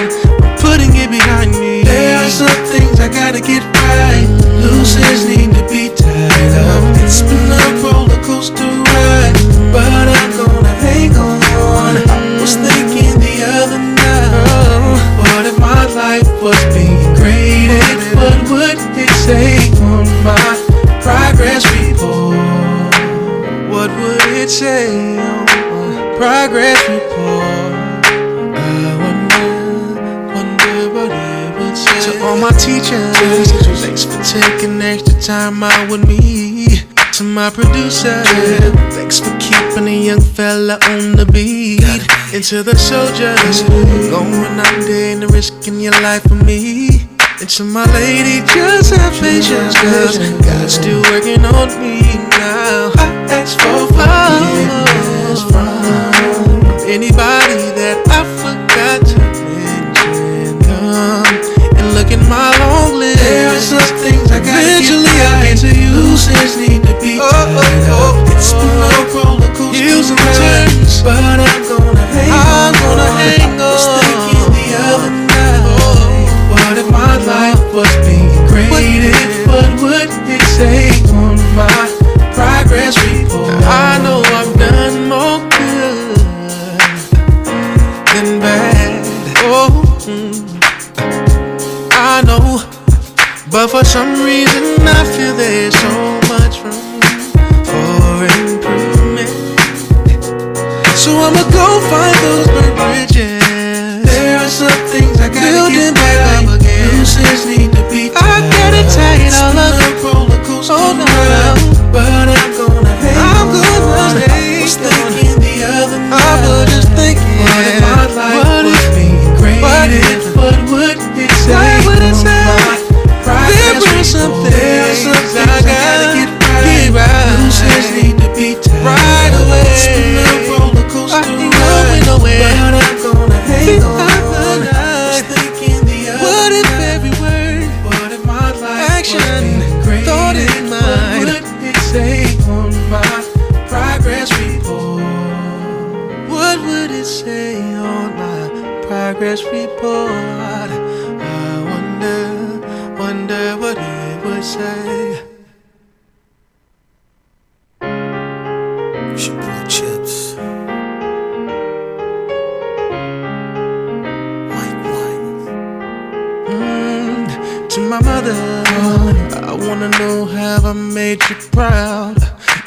I'm putting it behind me. There are some things I gotta get right. Loose ends need to be tied up. It's been a roller coaster ride, but I'm gonna hang on. I was thinking the other night, what if my life was being graded? What would it say on my progress report? What would it say on my progress report? I wonder what it would say. To all my teachers, thanks for taking extra time out with me. To my producer, thanks for keeping a young fella on the beat. And to the soldiers, going out there and risking your life for me. And to my lady, just have patience, cause God's still working on me now. I ask for forgiveness from anybody that I forgot to mention. And look at my long list. There are some things I gotta eventually I answer you. Loose ends need to be tied up. It's been a roller coaster, hills and turns, but I'm gonna hang on. I was thinking the other night, what if my life was being graded? What would it say on my progress report? I know I've done more good than bad. I know, but for some reason I feel there's so much room for improvement. So I'ma go find those burnt bridges. There are some things I gotta get back up again. Loose ends need to be tied. I gotta tie it all up. Roller coaster ride, but I'm gonna hang on. I was thinking the other night, I was just thinking, what if my life was being graded? What would it say? What would it say? There were some things I gotta get right. Loose ends need to be tied right away. It's been a roller coaster ride, but I'm gonna hang on. I was thinking the other what if every word, what if my life action, was being thought in mind? What would it say on my progress report? What would it say on my progress report? I wonder what it would say. Sugar chips. White wine. To my mother, I wanna know have I made you proud.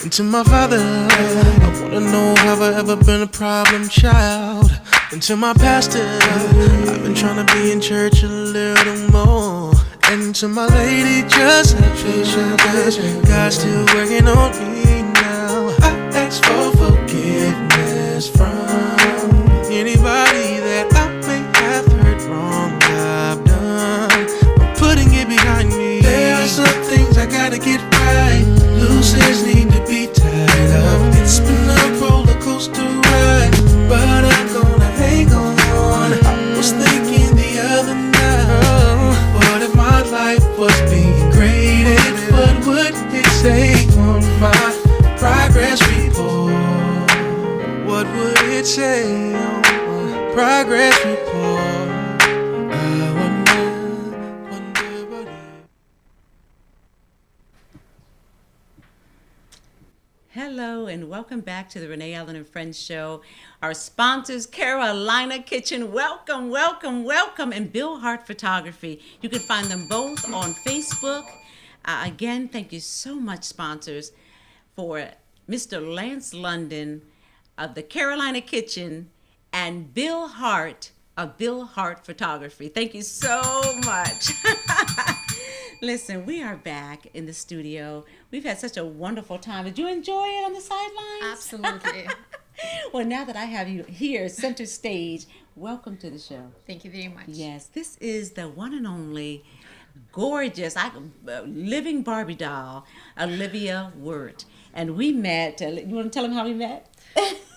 And to my father, I wanna know have I ever been a problem child. And to my pastor, I've been trying to be in church a little more. And to my lady, just have patience, God's still working on me now. I ask for forgiveness from anybody that I may have hurt wrong. I've done, I'm putting it behind me. There are some things I gotta get right. Loose ends need to be tied up. It's been a roller coaster ride, but I'm gonna hang on. welcome back to the Renee Allen and Friends show. Our sponsors, Carolina Kitchen, welcome, welcome, welcome, and Bill Hart Photography. You can find them both on Facebook. Again, thank you so much, sponsors, for Mr. Lance London of the Carolina Kitchen and Bill Hart of Bill Hart Photography. Thank you so much. Listen, we are back in the studio. We've had such a wonderful time. Did you enjoy it on the sidelines? Absolutely. Well, now that I have you here, center stage, welcome to the show. Thank you very much. Yes, this is the one and only gorgeous, living Barbie doll, Olivia Wirt. And we met, you want to tell them how we met?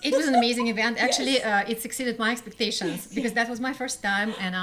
It was an amazing event. Actually, it exceeded my expectations because that was my first time, and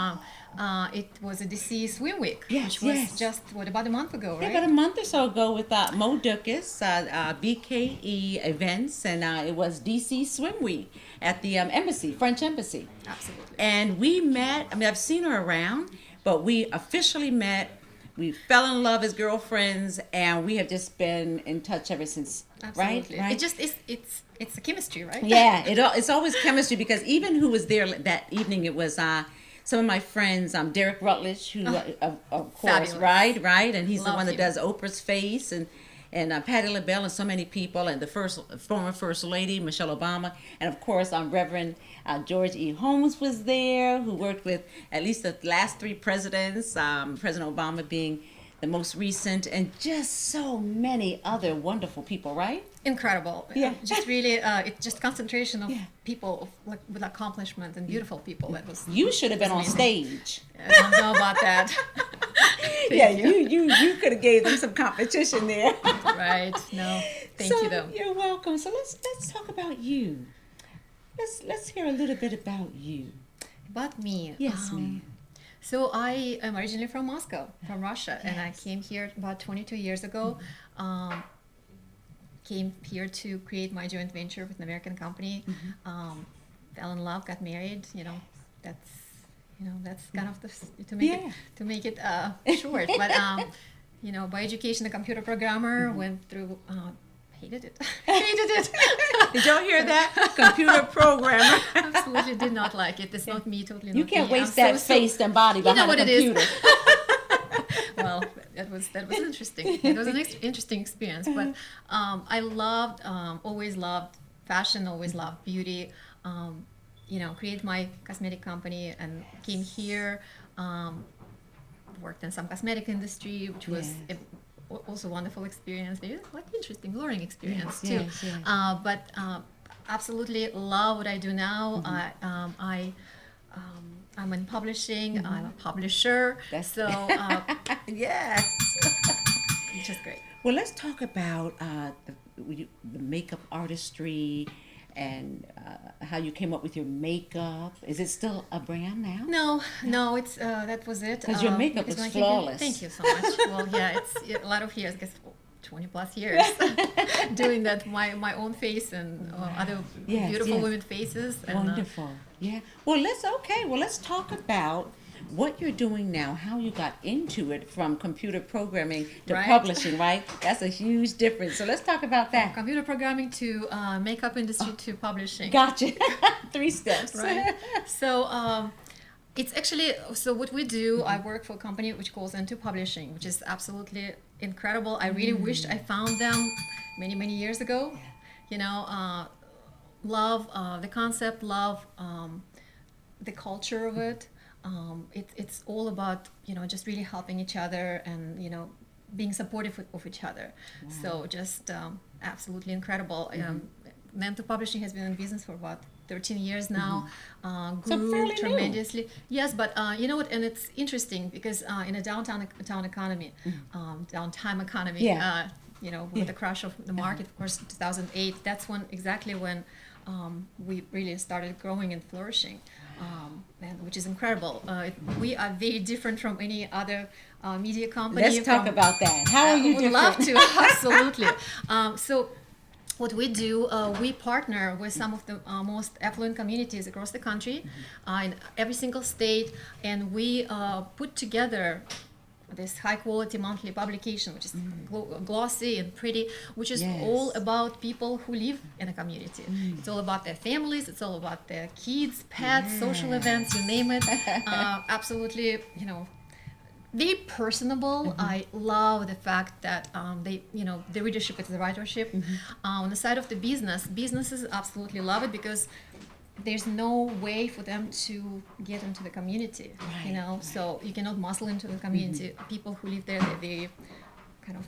it was a DC Swim Week, which was just, about a month ago, right? Yeah, about a month or so ago with Mo Dukas, BKE Events, and it was DC Swim Week at the embassy, French Embassy. Absolutely. And we met, I've seen her around, but we officially met. We fell in love as girlfriends, and we have just been in touch ever since. Absolutely. Right? It just it's a chemistry, right? Yeah, it's always chemistry because even who was there that evening, it was some of my friends, Derek Rutledge, who of course, fabulous. right, and he's Love the one that him. does Oprah's face, and Patti LaBelle, and so many people, and the former First Lady, Michelle Obama, and of course, Reverend George E. Holmes was there, who worked with at least the last 3 presidents, President Obama being the most recent, and just so many other wonderful people, right? Incredible. Yeah. Just really, it's just concentration of people with accomplishment and beautiful people. That was. You should have been on amazing. stage. I don't know about that. Yeah, you could have gave them some competition there. Right. No. Thank you though. You're welcome. So let's talk about you. Let's hear a little bit about you. About me. Yes, ma'am. So I am originally from Moscow, from Russia, and I came here about 22 years ago. Came here to create my joint venture with an American company. Fell in love, got married. That's kind of to make it short. But by education, a computer programmer. Went through. Hated it. Did y'all hear that? Computer programmer. Absolutely did not like it. It's not me. Totally not me. You can't waste I'm that face and body behind a computer. Well, that was interesting. It was an interesting experience. But I loved, always loved fashion. Always loved beauty. Created my cosmetic company and came here. Worked in some cosmetic industry, which was. Also wonderful experience, like interesting learning experience too. But absolutely love what I do now. I'm in publishing. I'm a publisher. Yes, which is great. Well, let's talk about the makeup artistry and how you came up with your makeup. Is it still a brand now? No, it's that was it. Because your makeup is flawless. Thank you so much. Well, yeah, it's a lot of years, I guess 20 plus years doing that, my own face and other beautiful women faces. And, wonderful. Yeah. Well, let's talk about what you're doing now, how you got into it from computer programming to publishing, right? That's a huge difference. So let's talk about that. From computer programming to makeup industry to publishing. Gotcha. 3 steps. Right. So it's actually, so what we do, I work for a company which goes into publishing, which is absolutely incredible. I really wished I found them many, many years ago. Love the concept, love the culture of it. It's all about just really helping each other and being supportive of each other. Wow. So just absolutely incredible. Mentor Publishing has been in business for about 13 years now. Grew tremendously. New. Yes, but you know what? And it's interesting because in a downtime economy, with the crash of the market, of course, 2008. That's exactly when we really started growing and flourishing. Which is incredible. We are very different from any other media company. Let's talk about that. How are you different? Would love to, absolutely. So what we do, we partner with some of the most affluent communities across the country, in every single state, and we put together this high quality monthly publication, which is glossy and pretty, which is Yes. all about people who live in a community. It's all about their families. It's all about their kids, pets, social events, you name it. Absolutely, very personable. I love the fact that the readership is the writership. On the side of the businesses absolutely love it because there's no way for them to get into the community, so you cannot muscle into the community. People who live there, they're very kind of,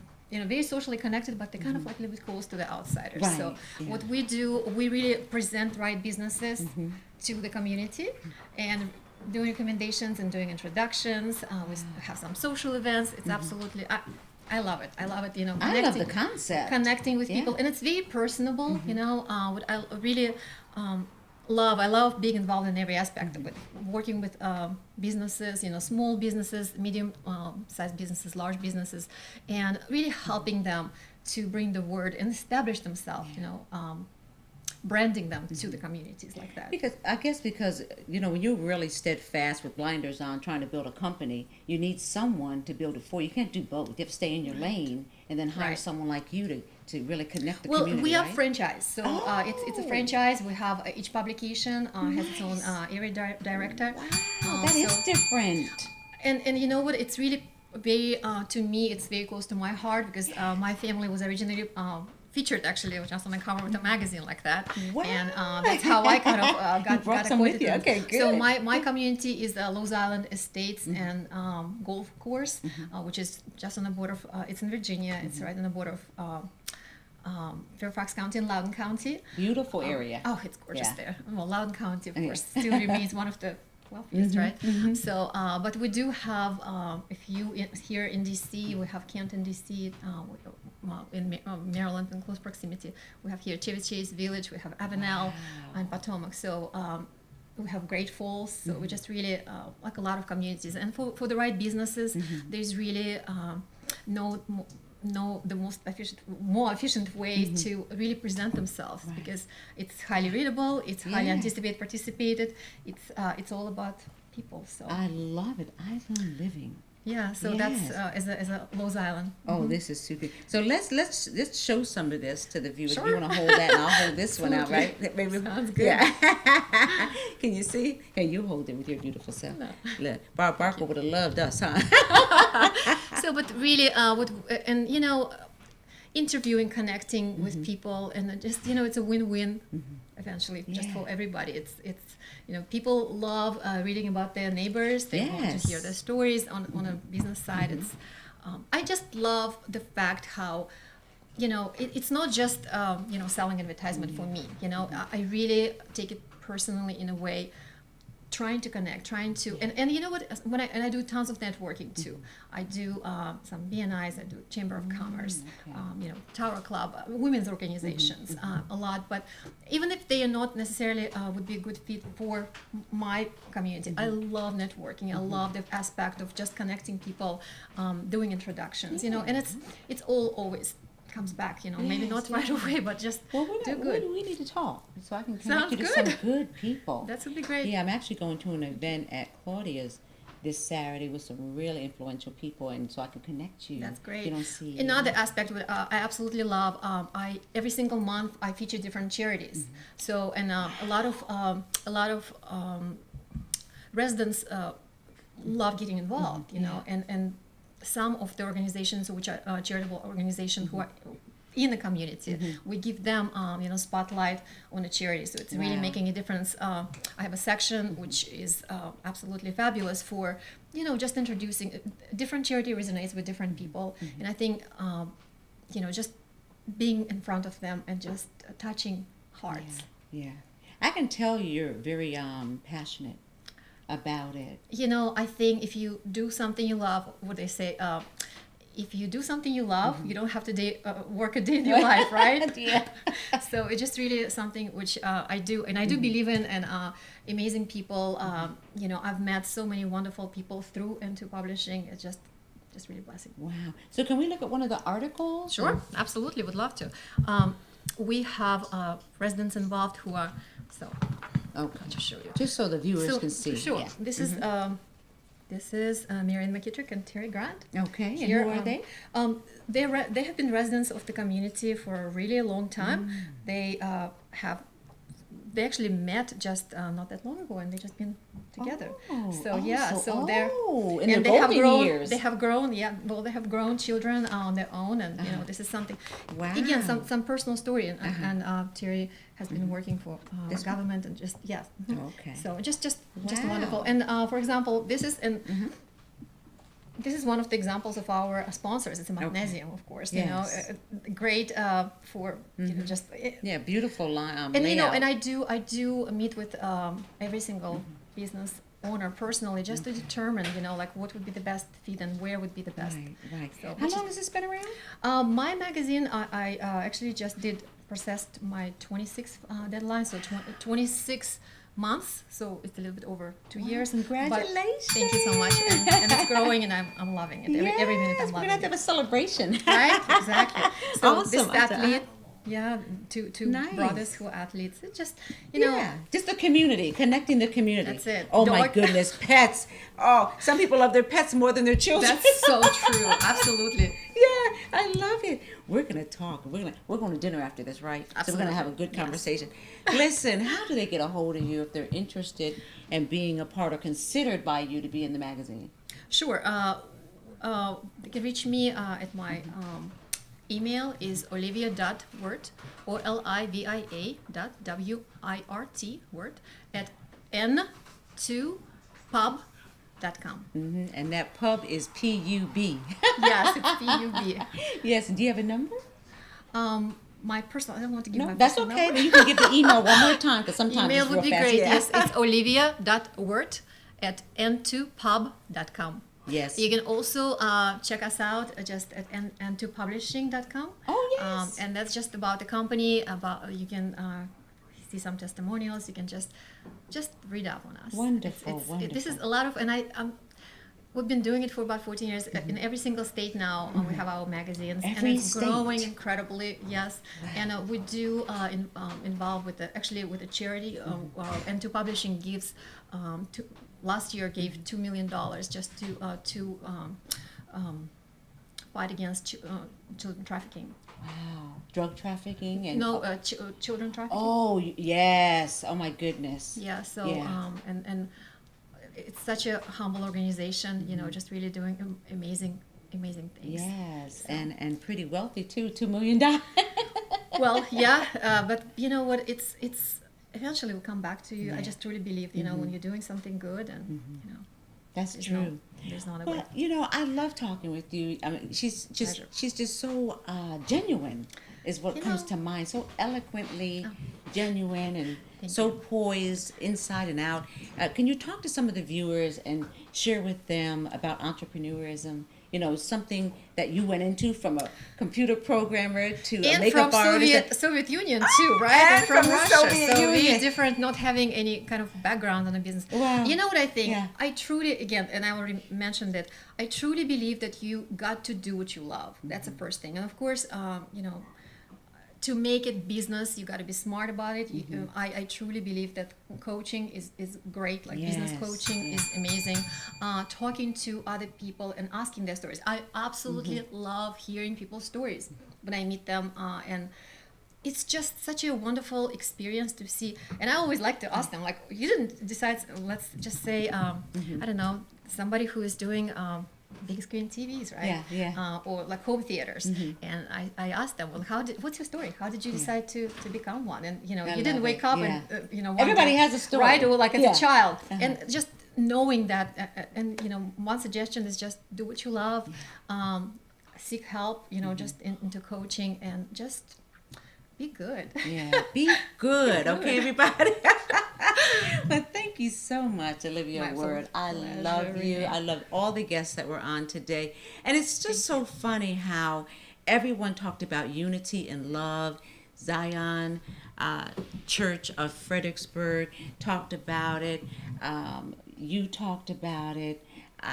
very socially connected, but they kind of like a little bit close to the outsiders. Right, So yeah. what we do, we really present right businesses to the community and doing recommendations and doing introductions. We have some social events. It's absolutely, I love it. I love it, I love the concept. connecting with Yeah. people, and it's very personable. What I really I love being involved in every aspect of it, working with businesses, small businesses, medium sized businesses, large businesses, and really helping them to bring the word and establish themselves, branding them to the communities like that. Because when you're really steadfast with blinders on trying to build a company, you need someone to build it for you. You can't do both. You have to stay in your lane and then hire Right. someone like you to really connect the Well, community. we are right? franchise, so it's a franchise. We have each publication has its own area director. Wow, that is different. And you know what? It's really very to me. It's very close to my heart because my family was originally featured actually just on the cover of a magazine like that. Wow. And that's how I kind of You brought got some with acquainted. you. Okay, So good. my community is the Los Island Estates and Golf Course, which is just on the border of. It's in Virginia. It's right on the border of. Fairfax County and Loudoun County. Beautiful area. Oh, it's gorgeous Yeah. there. Well, Loudoun County, of Yeah. course, still remains one of the wealthiest, right? So, but we do have, here in DC, we have Canton, DC, in Maryland, in close proximity. We have here Chevy Chase Village, we have Avenel and Potomac. So, we have Great Falls. So we just really like a lot of communities. And for the right businesses, there's really the more efficient way to really present themselves because it's highly readable, it's highly anticipated, participated. It's all about people. So I love it. Island living. yeah, so Yes. that's as a Los Island. Oh, this is super. So let's show some of this to the viewers. Sure. You want to hold that, and I'll hold this one out, right? Maybe. Sounds good. Yeah. Can you see? Can you hold it with your beautiful self? No. Look, Barb Barker would have loved us, huh? So, but really, interviewing, connecting with people, and then just it's a win-win. Eventually, just for everybody. It's people love reading about their neighbors. They want to hear their stories on a business side. It's I just love the fact how it's not just selling advertisement for me. I really take it personally in a way, trying to connect, and you know what? When I do tons of networking too. I do some BNIs. I do Chamber of Commerce, Tower Club, women's organizations, a lot. But even if they are not necessarily would be a good fit for my community, I love networking. I love the aspect of just connecting people, doing introductions. And it's all always comes back, maybe not right away, but just do good. We need to talk so I can connect Sounds you to good. some good people. That would be great. Yeah, I'm actually going to an event at Claudia's this Saturday with some really influential people, and so I can connect you. That's great. You don't see Another aspect I absolutely love. I every single month I feature different charities. So and a lot of residents love getting involved. And some of the organizations which are charitable organizations who are in the community, we give them spotlight on a charity, so it's really making a difference. I have a section which is absolutely fabulous for just introducing different charity resonates with different people, and I think just being in front of them and just touching hearts. Yeah, I can tell you're very passionate about it. I think if you do something you love, what they say, if you do something you love, you don't have to work a day in your life, right? Yeah. So it's just really something which I do, and I do believe in, and amazing people. I've met so many wonderful people through into publishing. It's just really blessing. Wow. So can we look at one of the articles? Sure, absolutely, would love to. We have residents involved who are Okay. I'll just show you. Just so the viewers can see. Sure. Yeah. This is This is Marian Mckittrick and Terry Grant. Okay, and Here, who are they? They have been residents of the community for a really long time. They actually met just not that long ago, and they just been together. So they're in the they have golden grown. years. They have grown. Yeah, well, they have grown children on their own, and you know, this is something. Wow. Again, some personal story, and Terry has been working for This government, and just Okay. So just Wow. wonderful. And for example, this is this is one of the examples of our sponsors. It's a magnesium, of course. Yes. You know, great for you know, just. Yeah, beautiful line. And you know, layout. and I do meet with every single business owner personally, just to determine, you know, like what would be the best fit and where would be the best. Right. So, How long has this been around? my magazine, I actually just processed my 26th deadline, so 26 months, so it's a little bit over 2 years. Congratulations! But thank you so much, and it's growing, and I'm loving it. Every minute I'm We're loving gonna have to have it. a celebration. Right? Exactly. So this Awesome. athlete, two Nice. brothers who are athletes. It's just, you know. Yeah, just the community, connecting the community. That's it. Oh my Dog- goodness, pets. Oh, some people love their pets more than their children. That's so true. Absolutely. Yeah, I love it. We're gonna talk. We're going to dinner after this, right? So we're gonna have a good Yes. conversation. Listen, how do they get a hold of you if they're interested in being a part or considered by you to be in the magazine? Sure. They can reach me at my email is olivia.wirt, olivia.wirt, Wirt, at n2pub.com. And that pub is P-U-B. Yes, it's P-U-B. Yes. Do you have a number? My personal, I don't want to give my That's personal okay. number. Then you can give the email one more time because sometimes Email it's would real be fast. great. Yeah. Yes, it's olivia.wirt at n2pub.com. Yes. You can also check us out just at n2publishing.com. Oh, yes. And that's just about the company. About you can see some testimonials. You can just read up on us. Wonderful, This is wonderful. a lot of, and we've been doing it for about 14 years. In every single state now, we have our magazines, Every and it's state. growing incredibly. Yes, and we do involve with the charity. N2 Publishing gives last year gave $2 million just to fight against children trafficking. Wow. Drug trafficking and Children trafficking. Oh yes. Oh my goodness. Yeah. So Yeah. and it's such a humble organization. You know, just really doing amazing things. Yes. So. And pretty wealthy too. $2 million. Well, yeah, but you know what? It's eventually will come back to you. I just truly believe, you know, when you're doing something good, and you know, That's there's true. there's not a way. But you know, I love talking with you. I mean, she's just so genuine, is what You comes know- to mind. So eloquently genuine and Thank so you. poised inside and out. Can you talk to some of the viewers and share with them about entrepreneurism? You know, something that you went into from a computer programmer to a And makeup from artist. Soviet Union too, right? and from the Russia. Soviet so Union. really different, not having any kind of background in the business. Wow. You know what I think? Yeah. I truly, again, and I already mentioned that, I truly believe that you got to do what you love. That's the first thing. And of course, you know, to make it business, you got to be smart about it. I truly believe that coaching is great. Like business Yes, coaching is amazing. Talking to other people and asking their stories. I absolutely love hearing people's stories when I meet them, and it's just such a wonderful experience to see. And I always like to ask them, like, you didn't decide. Let's just say, I don't know, somebody who is doing. Big screen TVs, right? Yeah. Or like home theaters. And I asked them, well, what's your story? How did you decide to become one? And you know, I you didn't love wake it. up Yeah. and you know, one Everybody day, has a story. right? Or like as Yeah. a child, and just knowing that, and you know, one suggestion is just do what you love, seek help, you know, just into coaching, and just be good. Yeah, be good, okay, everybody? But thank you so much, Olivia My Wirt. I pleasure, love you. Renee. I love all the guests that were on today. And it's just so funny how everyone talked about unity and love. Zion Church of Fredericksburg talked about it. You talked about it.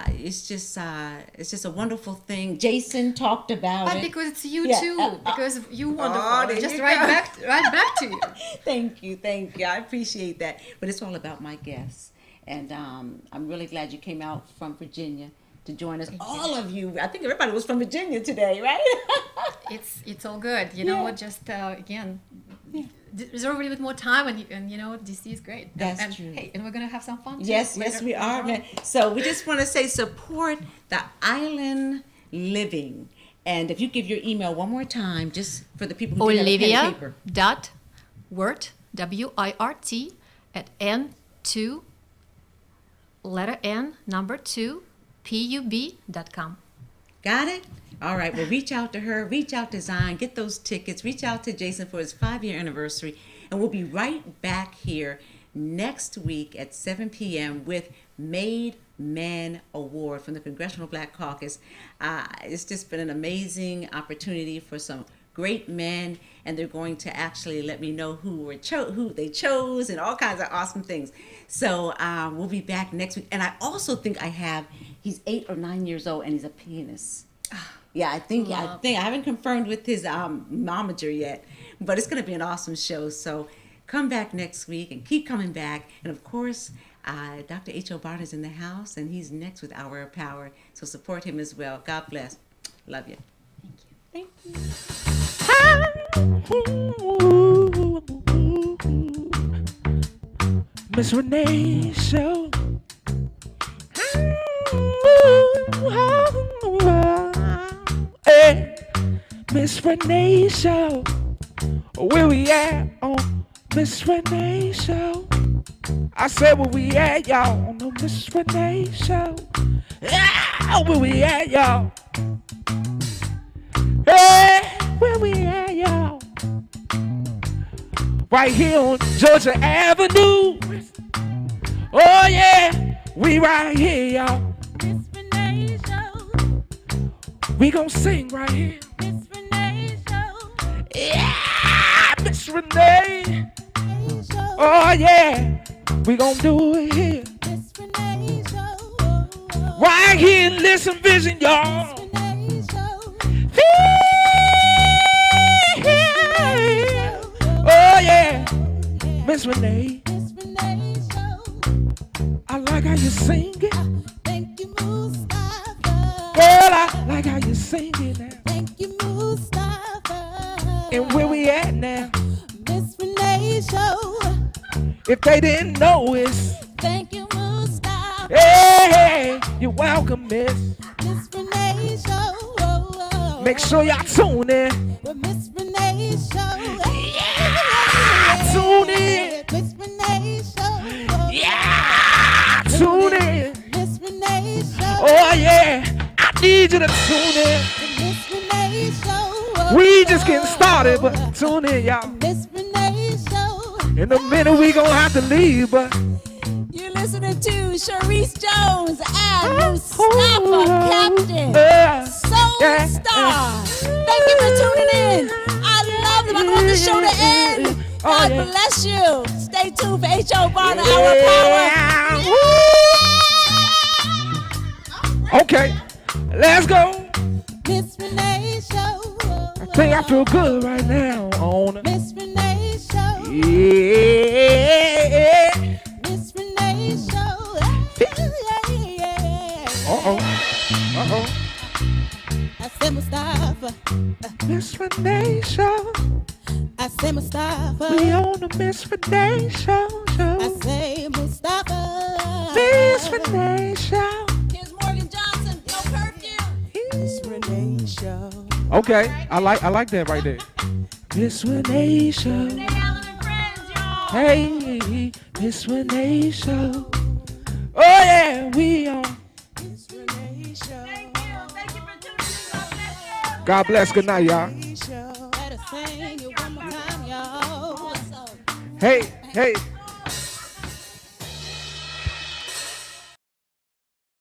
It's just a wonderful thing. Jason talked about it. Because it's you Yeah. too. Because you wonderful. there Just you right go. back to you. Thank you. I appreciate that. But it's all about my guests. And I'm really glad you came out from Virginia to join us. All of you. I think everybody was from Virginia today, right? It's all good. You know, just again, there's a little bit more time, and you know, DC is great. That's true. Hey, and we're gonna have some fun. Yes, we are. Man. So we just want to say support the island living. And if you give your email one more time, just for the people who didn't have a pen and paper. Olivia.Wirt, WIRT, at N2, letter N, number 2, PUB.com. Got it? All right. Well, reach out to her. Reach out to Zion. Get those tickets. Reach out to Jason for his 5-year anniversary. And we'll be right back here next week at 7 p.m. with Made Men Award from the Congressional Black Caucus. It's just been an amazing opportunity for some great men, and they're going to actually let me know who they chose and all kinds of awesome things. So we'll be back next week. And I also think he's 8 or 9 years old, and he's a pianist. Yeah, I think I haven't confirmed with his momager yet, but it's going to be an awesome show. So come back next week and keep coming back. And of course, Dr. H.O. Barnes is in the house, and he's next with Hour of Power. So support him as well. God bless. Love you. Thank you. Miss Renee Show. Hey, Miss Renee Show. Where we at on Miss Renee Show? I said where we at, y'all, on the Miss Renee Show. Yeah, where we at, y'all? Hey, where we at, y'all? Right here on Georgia Avenue. Oh yeah, we right here, y'all. Miss Renee Show. We gon' sing right here. Miss Renee Show. Yeah, Miss Renee. Oh yeah, we gon' do it here. Miss Renee Show. Right here in Listen Vision, y'all. Miss Renee Show. Oh yeah, Miss Renee. Miss Renee Show. I like how you sing it. Thank you, Mustafa. Girl, I like how you sing it now. Thank you, Mustafa. And where we at now? Miss Renee Show. If they didn't know it's. Thank you, Mustafa. Hey, you're welcome, Miss. Miss Renee Show. Make sure y'all tune in. With Miss Renee Show. Yeah, tune in. Miss Renee Show. Yeah, tune in. Miss Renee Show. Oh yeah, I need you to tune in. Miss Renee Show. We just getting started, but tune in, y'all. Miss Renee Show. In a minute we gonna have to leave, but you're listening to Sharice Jones and Mustafa Captain Soul Star. Thank you for tuning in. I love them. I don't want the show to end. God bless you. Stay tuned for H.O. Barner, Hour Power. Okay, let's go. Miss Renee Show. I think I feel good right now on it. Miss Renee Show. Yeah. Miss Renee Show. Uh-oh. I said Mustafa. Miss Renee Show. I say Mustafa. We on the Miss Renee Show. I say Mustafa. Miss Renee Show. Here's Morgan Johnson. No curfew. Miss Renee Show. Okay, I like that right there. Miss Renee Show. Renee Allen and friends, y'all. Hey, Miss Renee Show. Oh yeah, we on. Miss Renee Show. Thank you for tuning in. God bless. Good night, y'all. Better sing it one more time, y'all. Hey.